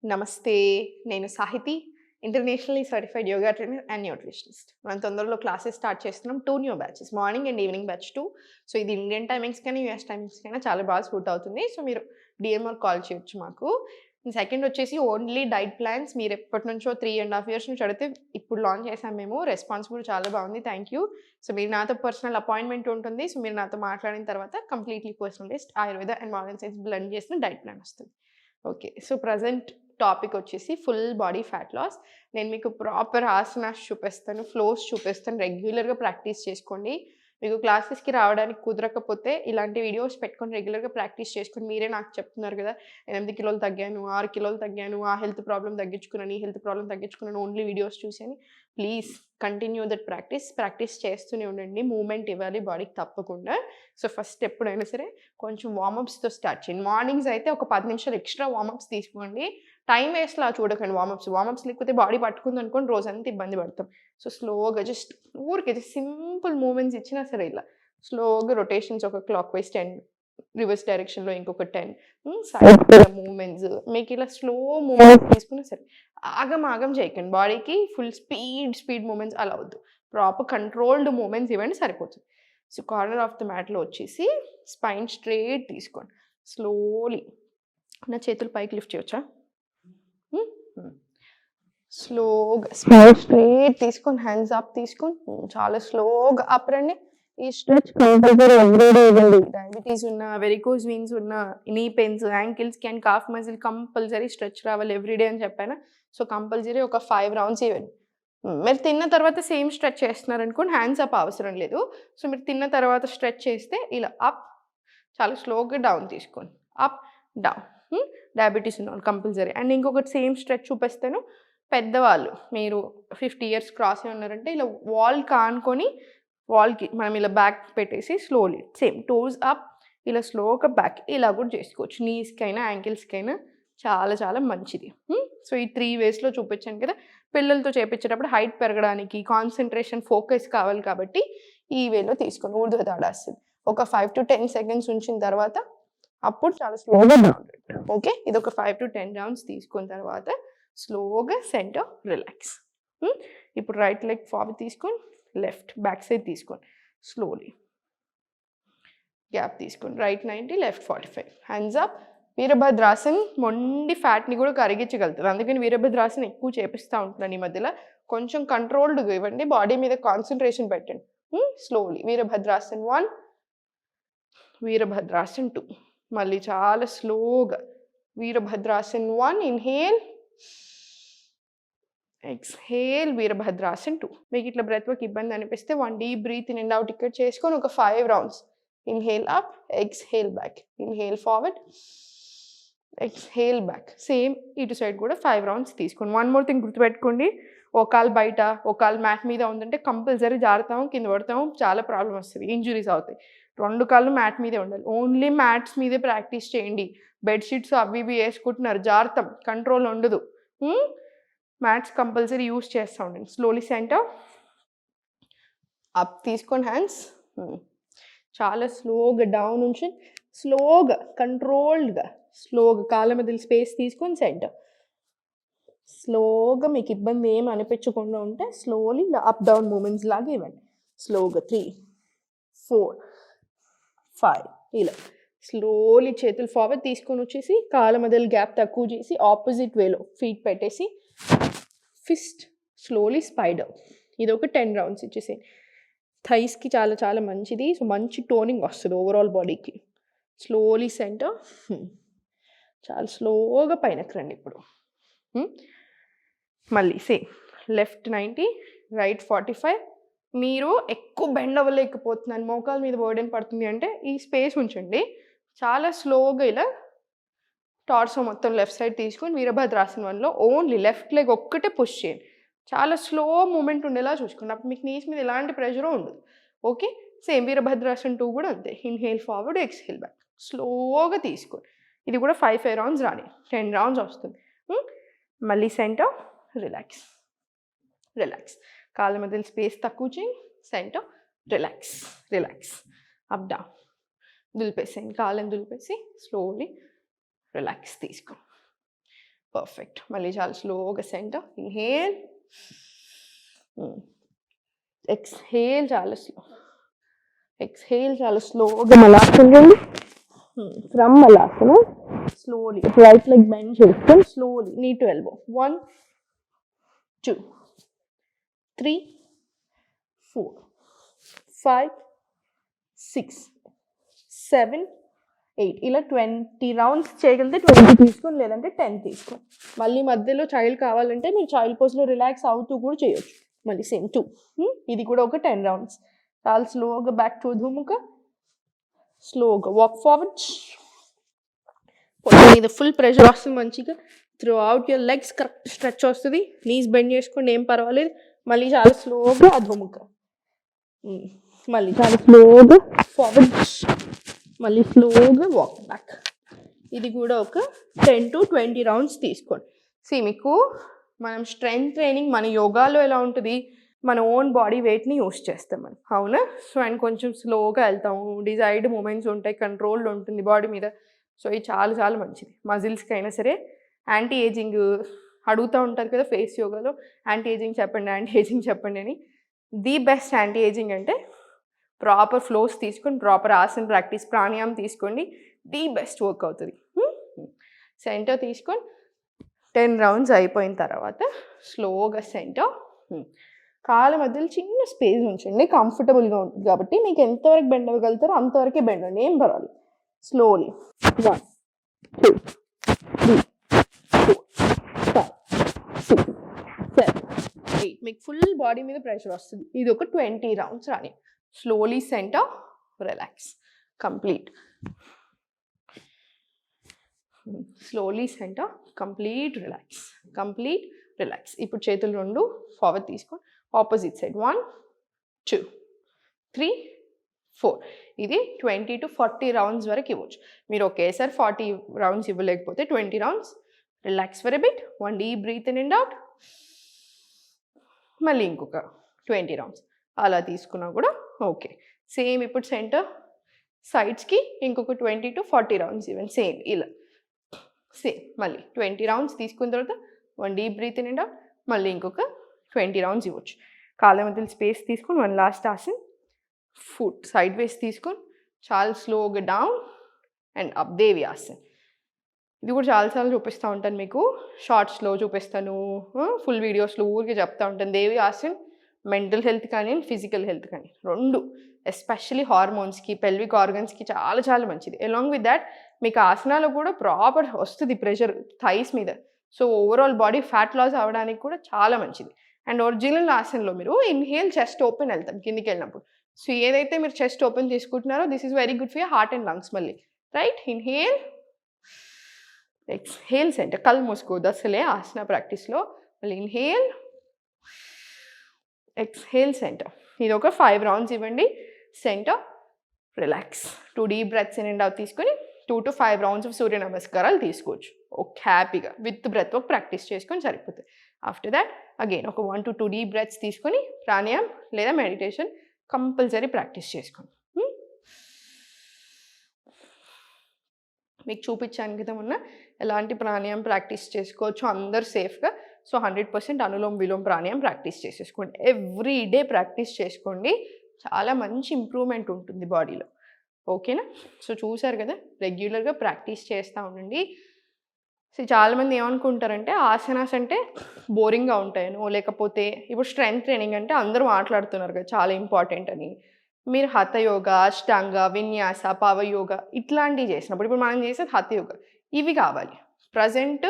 నమస్తే. నేను Sahithi. Internationally certified yoga trainer and nutritionist. మనం తొందరలో క్లాసెస్ స్టార్ట్ చేస్తున్నాం. 2 new batches. Morning and evening batch 2. So, ఇది ఇండియన్ టైమింగ్స్‌కైనా, యూఎస్ టైమింగ్స్‌కైనా చాలా బాగా సూట్ అవుతుంది. సో, మీరు డీఎం ఆర్ కాల్ చేయొచ్చు మాకు. సెకండ్ వచ్చేసి ఓన్లీ డైట్ ప్లాన్స్. మీరు ఎప్పటినుంచో 3½ ఇయర్స్ నుంచి అడిగితే ఇప్పుడు లాంచ్ చేసాం మేము. రెస్పాన్స్ కూడా చాలా బాగుంది. Thank you. సో, మీరు నాతో పర్సనల్ అపాయింట్మెంట్ ఉంటుంది. సో, మీరు నాతో మాట్లాడిన తర్వాత completely personalised Ayurveda and modern science blend చేసిన డైట్ ప్లాన్ వస్తుంది. ఓకే. సో, ప్రెజెంట్ టాపిక్ వచ్చేసి ఫుల్ బాడీ ఫ్యాట్ లాస్. నేను మీకు ప్రాపర్ ఆసనాస్ చూపిస్తాను, ఫ్లోస్ చూపిస్తాను. రెగ్యులర్‌గా ప్రాక్టీస్ చేసుకోండి. మీకు క్లాసెస్‌కి రావడానికి కుదరకపోతే ఇలాంటి వీడియోస్ పెట్టుకొని రెగ్యులర్‌గా ప్రాక్టీస్ చేసుకొని మీరే నాకు చెప్తున్నారు కదా! 8 కిలోలు తగ్గాను, 6 కిలోలు తగ్గాను, ఆ హెల్త్ ప్రాబ్లమ్ తగ్గించుకున్నాను, ఈ హెల్త్ ప్రాబ్లమ్ తగ్గించుకున్నాను ఓన్లీ వీడియోస్ చూసి అని. Please continue that practice. Practice చేస్తూనే ఉండండి. మూవ్‌మెంట్ ఇవ్వాలి బాడీకి తప్పకుండా. సో, ఫస్ట్ ఎప్పుడైనా సరే కొంచెం వార్మప్స్‌తో స్టార్ట్ చేయండి. మార్నింగ్స్ అయితే ఒక 10 నిమిషాలు ఎక్స్‌ట్రా వార్మప్స్ తీసుకోండి. టైమ్ వేస్ట్‌లా చూడకండి వార్మప్స్. వార్మప్స్ లేకపోతే బాడీ పట్టుకుందనుకోండి రోజంతా ఇబ్బంది పడతాం. సో, స్లోగా జస్ట్ ఊరికే సింపుల్ మూవ్‌మెంట్స్ ఇచ్చినా సరే ఇలా స్లోగా రొటేషన్స్ ఒక క్లాక్ వైస్ 10, రివర్స్ డైరెక్షన్‌లో ఇంకొక 10, సైడ్ మూవ్‌మెంట్స్ మీకు ఇలా స్లో మూవ్‌మెంట్స్ తీసుకున్నా సరే. ఆగం చేయకండి. బాడీకి ఫుల్ స్పీడ్ మూవ్‌మెంట్స్ అలా వద్దు. ప్రాపర్ కంట్రోల్డ్ మూవ్‌మెంట్స్ ఇవ్వండి సరిపోతుంది. సో, కార్నర్ ఆఫ్ ద మ్యాట్‌లో వచ్చేసి స్పైన్ స్ట్రెయిట్ తీసుకోండి. స్లోలీ నా చేతులు పైకి లిఫ్ట్ చేయొచ్చా? స్లోగా స్పైన్ స్ట్రెయిట్ తీసుకొని హ్యాండ్స్ అప్ తీసుకొని చాలా స్లోగా అప్ రండి. ఈ స్ట్రెచ్ కంపల్సరీ ఎవ్రీడే ఇవ్వండి. డయాబెటీస్ ఉన్నా, వెరికోజ్ వెయిన్స్ ఉన్నా, నీ పెయిన్స్, యాంకిల్స్‌కి and calf muscle compulsory stretch రావాలి ఎవ్రీడే అని చెప్పాను. సో, కంపల్సరీ ఒక 5 రౌండ్స్ ఇవ్వండి. మీరు తిన్న తర్వాత సేమ్ స్ట్రెచ్ చేస్తున్నారనుకోండి హ్యాండ్స్ అప్ అవసరం లేదు. సో, మీరు తిన్న తర్వాత స్ట్రెచ్ చేస్తే ఇలా అప్, చాలా స్లోగా డౌన్ తీసుకోండి. Up, down. డయాబెటీస్ ఉన్నవాళ్ళు కంపల్సరీ. అండ్ ఇంకొకటి సేమ్ స్ట్రెచ్ చూపిస్తాను. పెద్దవాళ్ళు మీరు 50 ఇయర్స్ క్రాస్ అయి ఉన్నారంటే ఇలా వాల్‌కి ఆనుకొని వాల్‌కి మనం ఇలా బ్యాక్ పెట్టేసి స్లోలీ సేమ్ టోస్ అప్, ఇలా స్లోగా బ్యాక్ ఇలా కూడా చేసుకోవచ్చు. నీస్‌కైనా, యాంకిల్స్‌కైనా చాలా మంచిది. సో, ఈ 3 వేస్‌లో చూపించాను కదా! పిల్లలతో చేపించేటప్పుడు హైట్ పెరగడానికి, కాన్సంట్రేషన్, ఫోకస్ కావాలి కాబట్టి ఈ వేలో తీసుకోండి. ఊర్ధ్వతాడాసన్. ఒక 5-10 సెకండ్స్ ఉంచిన తర్వాత అప్పుడు చాలా స్లోగా డౌన్. ఓకే. ఇది ఒక 5-10 రౌండ్స్ తీసుకున్న తర్వాత స్లోగా సెంటర్ రిలాక్స్. ఇప్పుడు రైట్ లెగ్ ఫార్వర్డ్ తీసుకొని లెఫ్ట్ బ్యాక్ సైడ్ తీసుకోండి. స్లోలీ గ్యాప్ తీసుకోండి. Right 90, left 45. Hands up. Virabhadrasan మొండి ఫ్యాట్‌ని కూడా కరిగించగలుగుతుంది. అందుకని వీరభద్రాసన్ ఎక్కువ చేపిస్తూ ఉంటున్నాను ఈ మధ్యలో. కొంచెం కంట్రోల్డ్‌గా ఇవ్వండి. బాడీ మీద కాన్సంట్రేషన్ పెట్టండి. స్లోలీ వీరభద్రాసన్ 1, వీరభద్రాసన్ 2. మళ్ళీ చాలా స్లోగా వీరభద్రాసన్ 1, ఇన్హేల్, ఎక్స్‌హేల్, వీరభద్రాసన్ 2. మీకు ఇట్లా బ్రెత్ వర్క్ ఇబ్బంది అనిపిస్తే 1 deep breath in and out ఇక్కడ చేసుకొని ఒక 5 rounds. Inhale up, exhale back, inhale forward, exhale back. Same ఇటు సైడ్ కూడా 5 రౌండ్స్ తీసుకోండి. వన్ మోర్ థింగ్ గుర్తుపెట్టుకోండి. ఒక కాలు బయట, ఒక కాలు మ్యాట్ మీద ఉందంటే కంపల్సరీ జారుతాము, కింద పడతాము, చాలా ప్రాబ్లమ్ వస్తుంది, ఇంజురీస్ అవుతాయి. 2 కాళ్ళు మ్యాట్ మీదే ఉండాలి. ఓన్లీ మ్యాట్స్ మీదే ప్రాక్టీస్ చేయండి. బెడ్‌షీట్స్ అవి ఇవి వేసుకుంటున్నారు, జారుతాం, కంట్రోల్ ఉండదు. మ్యాట్స్ కంపల్సరీ యూజ్ చేస్తూ ఉండండి. స్లోలీ సెంటర్ అప్ తీసుకోండి హ్యాండ్స్. చాలా స్లోగా డౌన్ నుంచి స్లోగా కంట్రోల్డ్గా స్లోగా కాళ్ళ మధ్యలో స్పేస్ తీసుకొని సెంటర్. స్లోగా మీకు ఇబ్బంది ఏమి అనిపించకుండా ఉంటే స్లోలీ అప్ డౌన్ మూమెంట్స్ లాగా ఇవ్వండి. స్లోగా 3, 4, 5 ఇలా స్లోలీ చేతులు ఫార్వర్డ్ తీసుకొని వచ్చేసి కాళ్ళ మధ్యలో గ్యాప్ తక్కువ చేసి ఆపోజిట్ వేలో ఫీట్ పెట్టేసి ఫిస్ట్ స్లోలీ స్పైడర్. ఇది ఒక 10 రౌండ్స్ ఇచ్చేసేయండి. థైస్కి చాలా మంచిది. సో, మంచి టోనింగ్ వస్తుంది ఓవరాల్ బాడీకి. Slowly centre. చాలా స్లోగా పైనకి రండి ఇప్పుడు. మళ్ళీ సేమ్ లెఫ్ట్ 90, రైట్ 45. మీరు ఎక్కువ బెండ్ అవ్వలేకపోతున్నాను, మోకాల మీద బర్డెన్ పడుతుంది అంటే ఈ స్పేస్ ఉంచండి. చాలా స్లోగా ఇలా టార్సో మొత్తం లెఫ్ట్ సైడ్ తీసుకొని వీరభద్రాసన్ 1లో ఓన్లీ లెఫ్ట్ లెగ్ ఒక్కటే పుష్ చేయండి. చాలా స్లో మూమెంట్ ఉండేలా చూసుకోండి. అప్పుడు మీకు నీస్ మీద ఎలాంటి ప్రెషరు ఉండదు. ఓకే. సేమ్ వీరభద్రాసన్ 2 కూడా అంతే. Inhale forward, exhale back. స్లోగా తీసుకోండి. ఇది కూడా 5 రౌండ్స్ రాని 10 రౌండ్స్ వస్తుంది. మళ్ళీ సెంటర్ రిలాక్స్, కాళ్ళ మధ్యలో స్పేస్ తక్కువ చేయండి. సెంటర్ రిలాక్స్, అప్ డౌన్ దులిపేసేయండి. కాళ్ళని దులిపేసి స్లోలీ రిలాక్స్ తీసుకో. పర్ఫెక్ట్. మళ్ళీ చాలా స్లోగా సెంటర్. ఇన్హేల్, ఎక్స్హేల్ చాలా స్లో. ఎక్స్హేల్ చాలా స్లోగా Malasana. From Malasana slowly right leg bend చేసుకొని slowly knee to elbow. 1 2 3 4 5 6 7 8 ఇలా 20 రౌండ్స్ చేయగలిగితే 20 తీసుకోండి, లేదంటే 10 తీసుకోండి. మళ్ళీ మధ్యలో చైల్డ్ కావాలంటే మీరు చైల్డ్ పోజ్లో రిలాక్స్ అవుతూ కూడా చేయొచ్చు. మళ్ళీ సేమ్ 2. ఇది కూడా ఒక 10 రౌండ్స్. చాలా స్లోగా బ్యాక్ టు అధోముఖ. స్లోగా వాక్ ఫార్వర్డ్. మీద ఫుల్ ప్రెషర్ వస్తుంది మంచిగా. Throughout your legs correct stretch వస్తుంది. నీస్ బెండ్ చేసుకోండి, ఏం పర్వాలేదు. మళ్ళీ చాలా స్లోగా అధోముఖ. మళ్ళీ చాలా స్లోగా ఫార్వర్డ్. మళ్ళీ స్లోగా వాక్ బ్యాక్. ఇది కూడా ఒక 10 to 20 రౌండ్స్ తీసుకోండి. మీకు మనం స్ట్రెంగ్త్ ట్రైనింగ్ మన యోగాలో ఎలా ఉంటుంది, మన ఓన్ బాడీ వెయిట్ని యూస్ చేస్తాం మనం, అవునా? సో అండ్ కొంచెం స్లోగా వెళ్తాము, డిజైర్డ్ మూమెంట్స్ ఉంటాయి, కంట్రోల్ ఉంటుంది బాడీ మీద. సో ఇది చాలా చాలా మంచిది మజిల్స్కి అయినా సరే. యాంటీ ఏజింగ్ అడుగుతూ ఉంటారు కదా ఫేస్ యోగాలో, యాంటీ ఏజింగ్ చెప్పండి, యాంటీ ఏజింగ్ చెప్పండి అని. ది బెస్ట్ యాంటీ ఏజింగ్ అంటే ప్రాపర్ ఫ్లోస్ తీసుకొని ప్రాపర్ ఆసన్ ప్రాక్టీస్, ప్రాణాయామం తీసుకోండి, ది బెస్ట్ వర్క్ అవుతుంది. సెంటర్ తీసుకొని 10 రౌండ్స్ అయిపోయిన తర్వాత స్లోగా సెంటర్. కాళ్ళ మధ్యలో చిన్న స్పేస్ ఉంచండి, కంఫర్టబుల్గా ఉంటుంది కాబట్టి. మీకు ఎంతవరకు బెండ్ అవ్వగలుగుతారో అంతవరకే బెండ్ అండి, ఏం పర్వాలేదు. స్లోలీ 1 2 3 4 5 6 7 8. మీకు ఫుల్ బాడీ మీద ప్రెషర్ వస్తుంది. ఇది ఒక 20 రౌండ్స్ రాని. Slowly centre, relax, complete. Slowly centre, complete relax, complete relax. ఇప్పుడు చేతులు రెండు ఫార్వర్డ్ తీసుకొని ఆపోజిట్ సైడ్ 1 2 3 4. ఇది 20 to 40 రౌండ్స్ వరకు ఇవ్వచ్చు. మీరు ఒకేసారి 40 రౌండ్స్ ఇవ్వలేకపోతే 20 rounds. Relax for a bit. 1 deep breath in and out. మళ్ళీ ఇంకొక 20 రౌండ్స్ అలా తీసుకున్నా కూడా ఓకే. సేమ్ ఇప్పుడు సెంటర్ సైడ్స్కి ఇంకొక 20 to 40 రౌండ్స్ ఇవ్వండి. సేమ్ ఇలా సేమ్ మళ్ళీ 20 రౌండ్స్ తీసుకున్న తర్వాత 1 deep breath in and out. మళ్ళీ ఇంకొక 20 రౌండ్స్ ఇవ్వచ్చు. కాళ్ళ మధ్యలో స్పేస్ తీసుకొని 1 లాస్ట్ ఆసన్. ఫుట్ సైడ్ వేస్ తీసుకొని చాలా స్లోగా డౌన్ అండ్ అప్, దేవి ఆసన్. ఇది కూడా చాలాసార్లు చూపిస్తూ ఉంటాను మీకు, షార్ట్స్లో చూపిస్తాను, ఫుల్ వీడియోస్లో ఊరికే చెప్తూ ఉంటాను. దేవి ఆసన్ మెంటల్ హెల్త్ కానీ ఫిజికల్ హెల్త్ కానీ రెండు, ఎస్పెషలీ హార్మోన్స్కి, పెల్విక్ ఆర్గన్స్కి చాలా చాలా మంచిది. అలాంగ్ విత్ దాట్ మీకు ఆసనాలు కూడా ప్రాపర్ వస్తుంది ప్రెషర్ థైస్ మీద. So overall body fat loss అవ్వడానికి కూడా చాలా మంచిది. అండ్ ఒరిజినల్ ఆసన్లో మీరు ఇన్హేల్ చెస్ట్ ఓపెన్ వెళ్తాం కిందికి వెళ్ళినప్పుడు. సో ఏదైతే మీరు చెస్ట్ ఓపెన్ చేసుకుంటున్నారో this is very good for your heart and lungs. మళ్ళీ రైట్, ఇన్హేల్, ఎక్స్హేల్ సెంటర్. కళ్ళు మూసుకోవద్దు అసలే ఆసన ప్రాక్టీస్లో. మళ్ళీ ఇన్హేల్, ఎక్స్హేల్ సెంటర్. ఇది ఒక 5 రౌండ్స్ ఇవ్వండి. Centre, relax. 2 deep breaths in and out తీసుకొని 2 to 5 రౌండ్స్ ఆఫ్ సూర్య నమస్కారాలు తీసుకోవచ్చు. ఒక హ్యాపీగా విత్ బ్రెత్ వర్క్ ప్రాక్టీస్ చేసుకొని సరిపోతుంది. ఆఫ్టర్ దాట్ అగైన్ ఒక 1 to 2 డీప్ బ్రెత్స్ తీసుకొని ప్రాణాయామం లేదా మెడిటేషన్ కంపల్సరీ ప్రాక్టీస్ చేసుకోండి. మీకు చూపించాను కదా మొన్న ఎలాంటి ప్రాణాయామం ప్రాక్టీస్ చేసుకోవచ్చు అందరు సేఫ్గా. సో 100% అనులోమ్ విలోమ్ ప్రాణాయామం ప్రాక్టీస్ చేసేసుకోండి. ఎవ్రీ డే ప్రాక్టీస్ చేసుకోండి, చాలా మంచి ఇంప్రూవ్మెంట్ ఉంటుంది బాడీలో. ఓకేనా? సో చూసారు కదా, రెగ్యులర్గా ప్రాక్టీస్ చేస్తూ ఉండండి. సో చాలామంది ఏమనుకుంటారంటే ఆసనాస్ అంటే బోరింగ్గా ఉంటాయనో, లేకపోతే ఇప్పుడు స్ట్రెంగ్త్ ట్రైనింగ్ అంటే అందరూ మాట్లాడుతున్నారు కదా చాలా ఇంపార్టెంట్ అని. మీరు హఠయోగ, అష్టాంగ, విన్యాస, పవయోగ ఇట్లాంటివి చేసినప్పుడు, ఇప్పుడు మనం చేసేది హఠయోగ, ఇవి కావాలి. ప్రజెంట్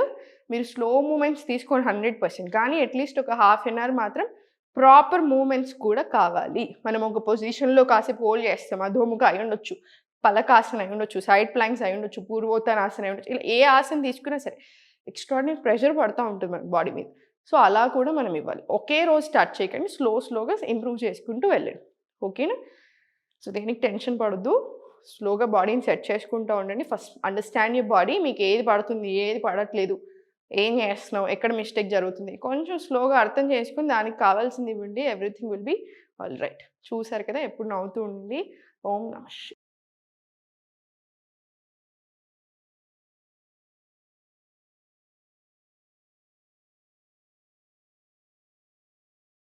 మీరు స్లో మూమెంట్స్ తీసుకోండి 100%, కానీ అట్లీస్ట్ ఒక ½ an hour మాత్రం ప్రాపర్ మూమెంట్స్ కూడా కావాలి. మనం ఒక పొజిషన్లో కాసేపు హోల్డ్ చేస్తాం, అధోముఖ అయి ఉండొచ్చు, పలకాసన అయి ఉండొచ్చు, సైడ్ ప్లాంక్స్ అయి ఉండొచ్చు, పూర్వోత్తరాసన అయి ఉండొచ్చు. ఇలా ఏ ఆసన తీసుకున్నా సరే ఎక్స్ట్రాడినరీ ప్రెషర్ పడుతూ ఉంటుంది మన బాడీ మీద. సో అలా కూడా మనం ఇవ్వాలి. ఒకే రోజు స్టార్ట్ చేయకండి, స్లోగా ఇంప్రూవ్ చేసుకుంటూ వెళ్ళండి. ఓకేనా? సో దేనికి టెన్షన్ పడద్దు, స్లోగా బాడీని సెట్ చేసుకుంటూ ఉండండి. ఫస్ట్ అండర్స్టాండ్ యువర్ బాడీ, మీకు ఏది పడుతుంది ఏది పడట్లేదు, ఏం చేస్తున్నావు, ఎక్కడ మిస్టేక్ జరుగుతుంది, కొంచెం స్లోగా అర్థం చేసుకుని దానికి కావాల్సింది ఇవ్వండి. Everything will be all right. చూసారు కదా, ఎప్పుడు నవ్వుతూ ఉండండి. ఓం నమః.